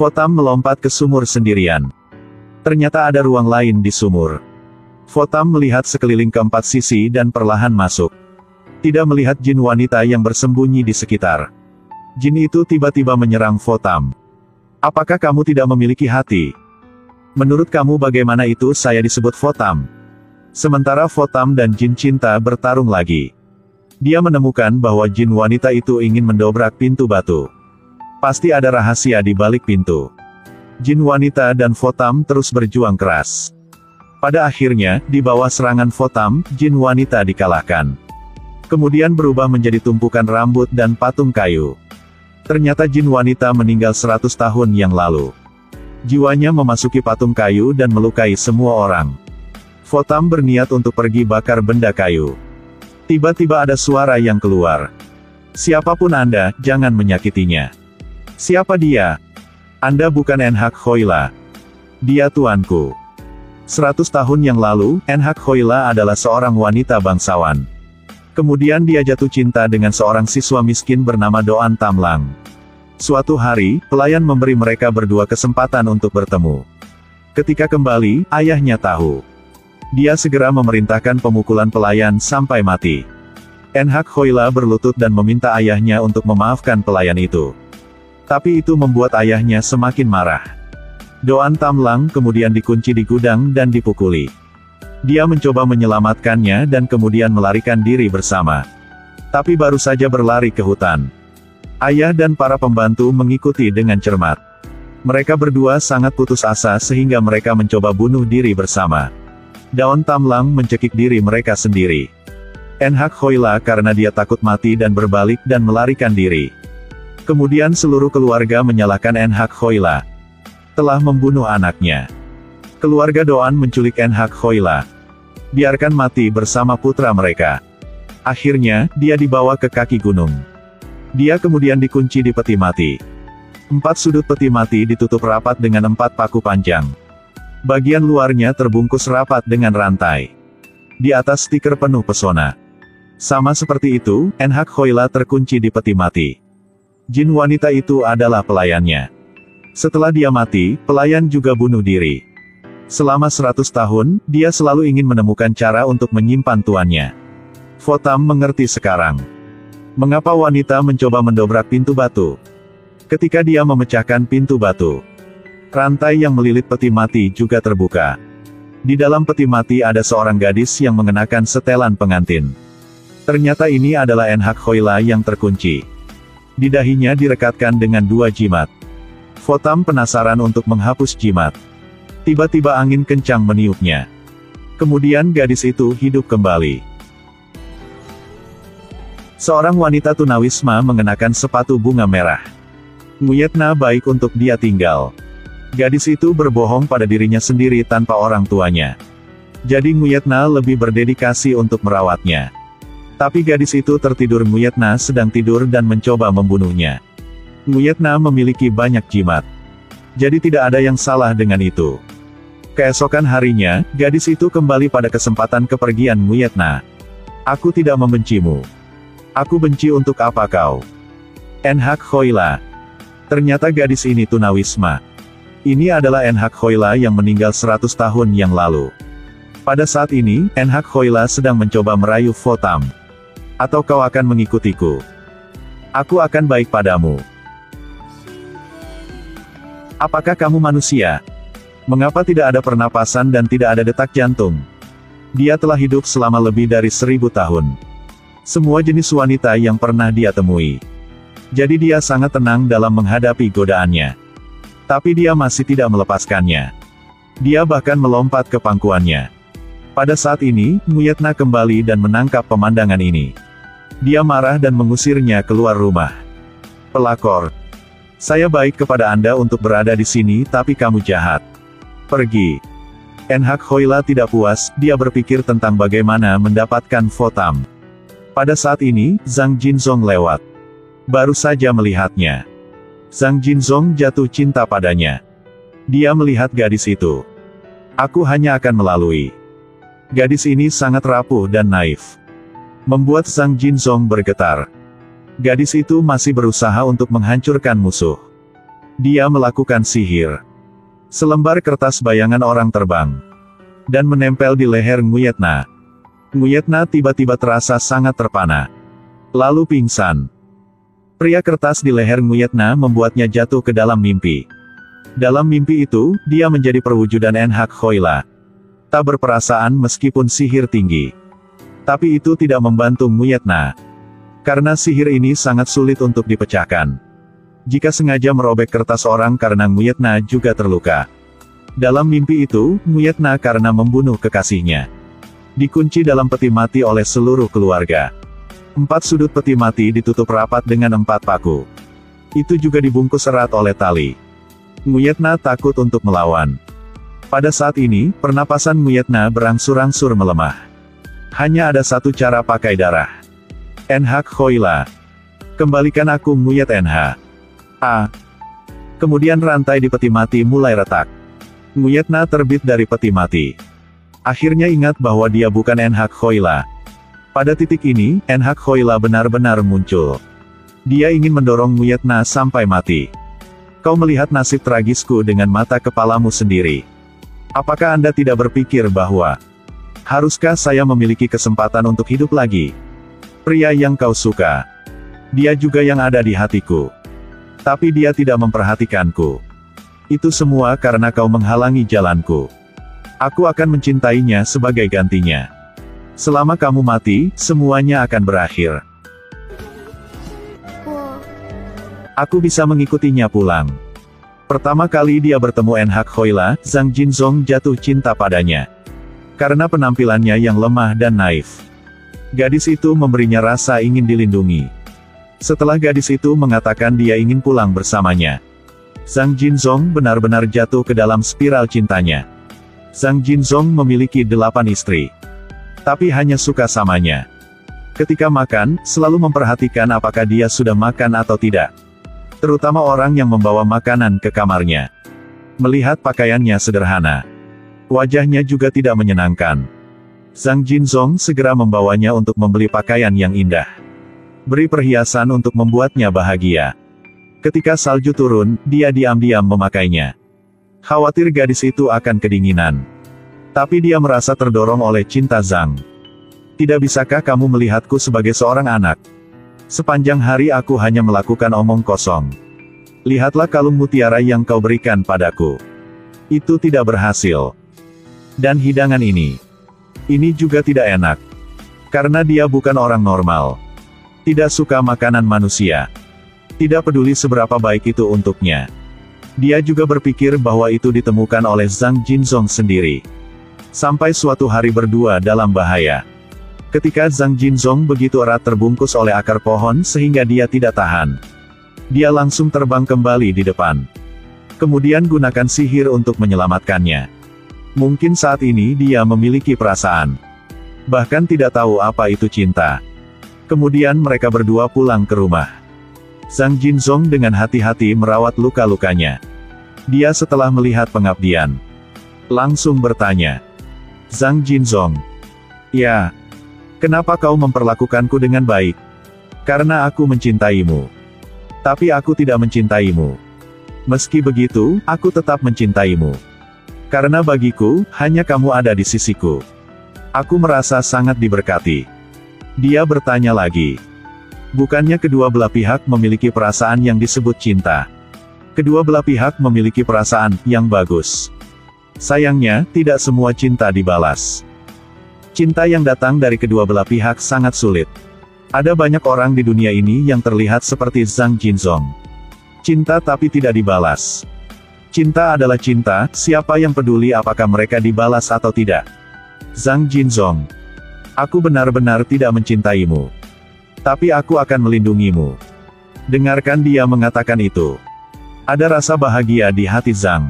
Fotam melompat ke sumur sendirian. Ternyata ada ruang lain di sumur. Fotam melihat sekeliling ke empat sisi dan perlahan masuk. Tidak melihat jin wanita yang bersembunyi di sekitar. Jin itu tiba-tiba menyerang Fotam. Apakah kamu tidak memiliki hati? Menurut kamu bagaimana itu saya disebut Fotam? Sementara Fotam dan jin cinta bertarung lagi. Dia menemukan bahwa jin wanita itu ingin mendobrak pintu batu. Pasti ada rahasia di balik pintu. Jin wanita dan Fotam terus berjuang keras. Pada akhirnya, di bawah serangan Fotam, jin wanita dikalahkan. Kemudian berubah menjadi tumpukan rambut dan patung kayu. Ternyata jin wanita meninggal 100 tahun yang lalu. Jiwanya memasuki patung kayu dan melukai semua orang. Fotam berniat untuk pergi bakar benda kayu. Tiba-tiba ada suara yang keluar. Siapapun Anda, jangan menyakitinya. Siapa dia? Anda bukan Enhak Khoila. Dia tuanku. 100 tahun yang lalu, Enhak Khoila adalah seorang wanita bangsawan. Kemudian dia jatuh cinta dengan seorang siswa miskin bernama Doan Tamlang. Suatu hari, pelayan memberi mereka berdua kesempatan untuk bertemu. Ketika kembali, ayahnya tahu. Dia segera memerintahkan pemukulan pelayan sampai mati. Enhak Khoila berlutut dan meminta ayahnya untuk memaafkan pelayan itu. Tapi itu membuat ayahnya semakin marah. Doan Tamlang kemudian dikunci di gudang dan dipukuli. Dia mencoba menyelamatkannya dan kemudian melarikan diri bersama. Tapi baru saja berlari ke hutan. Ayah dan para pembantu mengikuti dengan cermat. Mereka berdua sangat putus asa sehingga mereka mencoba bunuh diri bersama. Doan Tamlang mencekik diri mereka sendiri. Enhak Khoila karena dia takut mati dan berbalik dan melarikan diri. Kemudian seluruh keluarga menyalahkan Enhak Khoila. Telah membunuh anaknya. Keluarga Doan menculik Enhak Khoila. Biarkan mati bersama putra mereka. Akhirnya, dia dibawa ke kaki gunung. Dia kemudian dikunci di peti mati. 4 sudut peti mati ditutup rapat dengan 4 paku panjang. Bagian luarnya terbungkus rapat dengan rantai. Di atas stiker penuh pesona. Sama seperti itu, Enhak Khoila terkunci di peti mati. Jin wanita itu adalah pelayannya. Setelah dia mati, pelayan juga bunuh diri. Selama 100 tahun, dia selalu ingin menemukan cara untuk menyimpan tuannya. Fotam mengerti sekarang. Mengapa wanita mencoba mendobrak pintu batu? Ketika dia memecahkan pintu batu, rantai yang melilit peti mati juga terbuka. Di dalam peti mati ada seorang gadis yang mengenakan setelan pengantin. Ternyata ini adalah Enhak Khoila yang terkunci. Di dahinya direkatkan dengan 2 jimat. Fotam penasaran untuk menghapus jimat. Tiba-tiba angin kencang meniupnya. Kemudian gadis itu hidup kembali. Seorang wanita tunawisma mengenakan sepatu bunga merah. Nguyetna baik untuk dia tinggal. Gadis itu berbohong pada dirinya sendiri tanpa orang tuanya. Jadi Nguyetna lebih berdedikasi untuk merawatnya. Tapi gadis itu tertidur. Nguyetna sedang tidur dan mencoba membunuhnya. Nguyetna memiliki banyak jimat. Jadi tidak ada yang salah dengan itu. Keesokan harinya, gadis itu kembali pada kesempatan kepergian Nguyetna. Aku tidak membencimu. Aku benci untuk apa kau? Enhak Khoila. Ternyata gadis ini tunawisma. Ini adalah Enhak Khoila yang meninggal 100 tahun yang lalu. Pada saat ini, Enhak Khoila sedang mencoba merayu Fotam. Atau kau akan mengikutiku? Aku akan baik padamu. Apakah kamu manusia? Mengapa tidak ada pernapasan dan tidak ada detak jantung? Dia telah hidup selama lebih dari 1000 tahun. Semua jenis wanita yang pernah dia temui. Jadi dia sangat tenang dalam menghadapi godaannya. Tapi dia masih tidak melepaskannya. Dia bahkan melompat ke pangkuannya. Pada saat ini, Nguyetna kembali dan menangkap pemandangan ini. Dia marah dan mengusirnya keluar rumah. Pelakor. Saya baik kepada Anda untuk berada di sini tapi kamu jahat. Pergi. Enhak Khoila tidak puas, dia berpikir tentang bagaimana mendapatkan Fotam. Pada saat ini, Zhang Jinzong lewat. Baru saja melihatnya. Zhang Jinzong jatuh cinta padanya. Dia melihat gadis itu. Aku hanya akan melalui. Gadis ini sangat rapuh dan naif. Membuat Zhang Jinzong bergetar. Gadis itu masih berusaha untuk menghancurkan musuh. Dia melakukan sihir. Selembar kertas bayangan orang terbang dan menempel di leher Nguyet Na. Nguyet Na tiba-tiba terasa sangat terpana, lalu pingsan. Pria kertas di leher Nguyet Na membuatnya jatuh ke dalam mimpi. Dalam mimpi itu, dia menjadi perwujudan Enhak Khoila. Tak berperasaan meskipun sihir tinggi. Tapi itu tidak membantu Nguyet Na. Karena sihir ini sangat sulit untuk dipecahkan. Jika sengaja merobek kertas orang karena Nguyet Na juga terluka. Dalam mimpi itu, Nguyet Na karena membunuh kekasihnya dikunci dalam peti mati oleh seluruh keluarga. 4 sudut peti mati ditutup rapat dengan 4 paku. Itu juga dibungkus erat oleh tali. Nguyet Na takut untuk melawan. Pada saat ini, pernapasan Nguyet Na berangsur-angsur melemah. Hanya ada satu cara pakai darah. Enhak Khoila. Kembalikan aku Nguyet Nha. Kemudian rantai di peti mati mulai retak. Nguyet Na terbit dari peti mati. Akhirnya ingat bahwa dia bukan Enhak Khoila. Pada titik ini, Enhak Khoila benar-benar muncul. Dia ingin mendorong Nguyet Na sampai mati. Kau melihat nasib tragisku dengan mata kepalamu sendiri. Apakah Anda tidak berpikir bahwa haruskah saya memiliki kesempatan untuk hidup lagi? Pria yang kau suka, dia juga yang ada di hatiku. Tapi dia tidak memperhatikanku. Itu semua karena kau menghalangi jalanku. Aku akan mencintainya sebagai gantinya. Selama kamu mati, semuanya akan berakhir. Aku bisa mengikutinya pulang. Pertama kali dia bertemu Enhak Khoila, Zhang Jinzong jatuh cinta padanya. Karena penampilannya yang lemah dan naif. Gadis itu memberinya rasa ingin dilindungi. Setelah gadis itu mengatakan dia ingin pulang bersamanya, Zhang Jinzong benar-benar jatuh ke dalam spiral cintanya. Zhang Jinzong memiliki 8 istri. Tapi hanya suka samanya. Ketika makan, selalu memperhatikan apakah dia sudah makan atau tidak. Terutama orang yang membawa makanan ke kamarnya. Melihat pakaiannya sederhana. Wajahnya juga tidak menyenangkan. Zhang Jinzong segera membawanya untuk membeli pakaian yang indah. Beri perhiasan untuk membuatnya bahagia. Ketika salju turun, dia diam-diam memakainya. Khawatir gadis itu akan kedinginan. Tapi dia merasa terdorong oleh cinta Zhang. Tidak bisakah kamu melihatku sebagai seorang anak? Sepanjang hari aku hanya melakukan omong kosong. Lihatlah kalung mutiara yang kau berikan padaku. Itu tidak berhasil. Dan hidangan ini juga tidak enak. Karena dia bukan orang normal. Tidak suka makanan manusia. Tidak peduli seberapa baik itu untuknya. Dia juga berpikir bahwa itu ditemukan oleh Zhang Jinzong sendiri. Sampai suatu hari berdua dalam bahaya. Ketika Zhang Jinzong begitu erat terbungkus oleh akar pohon sehingga dia tidak tahan. Dia langsung terbang kembali di depan. Kemudian gunakan sihir untuk menyelamatkannya. Mungkin saat ini dia memiliki perasaan. Bahkan tidak tahu apa itu cinta. Kemudian mereka berdua pulang ke rumah. Zhang Jinzong dengan hati-hati merawat luka-lukanya. Dia setelah melihat pengabdian, langsung bertanya. Zhang Jinzong, ya, kenapa kau memperlakukanku dengan baik? Karena aku mencintaimu. Tapi aku tidak mencintaimu. Meski begitu, aku tetap mencintaimu. Karena bagiku, hanya kamu ada di sisiku. Aku merasa sangat diberkati. Dia bertanya lagi. Bukannya kedua belah pihak memiliki perasaan yang disebut cinta? Kedua belah pihak memiliki perasaan yang bagus. Sayangnya, tidak semua cinta dibalas. Cinta yang datang dari kedua belah pihak sangat sulit. Ada banyak orang di dunia ini yang terlihat seperti Zhang Jinzong. Cinta tapi tidak dibalas. Cinta adalah cinta, siapa yang peduli apakah mereka dibalas atau tidak? Zhang Jinzong. Aku benar-benar tidak mencintaimu. Tapi aku akan melindungimu. Dengarkan dia mengatakan itu. Ada rasa bahagia di hati Zhang.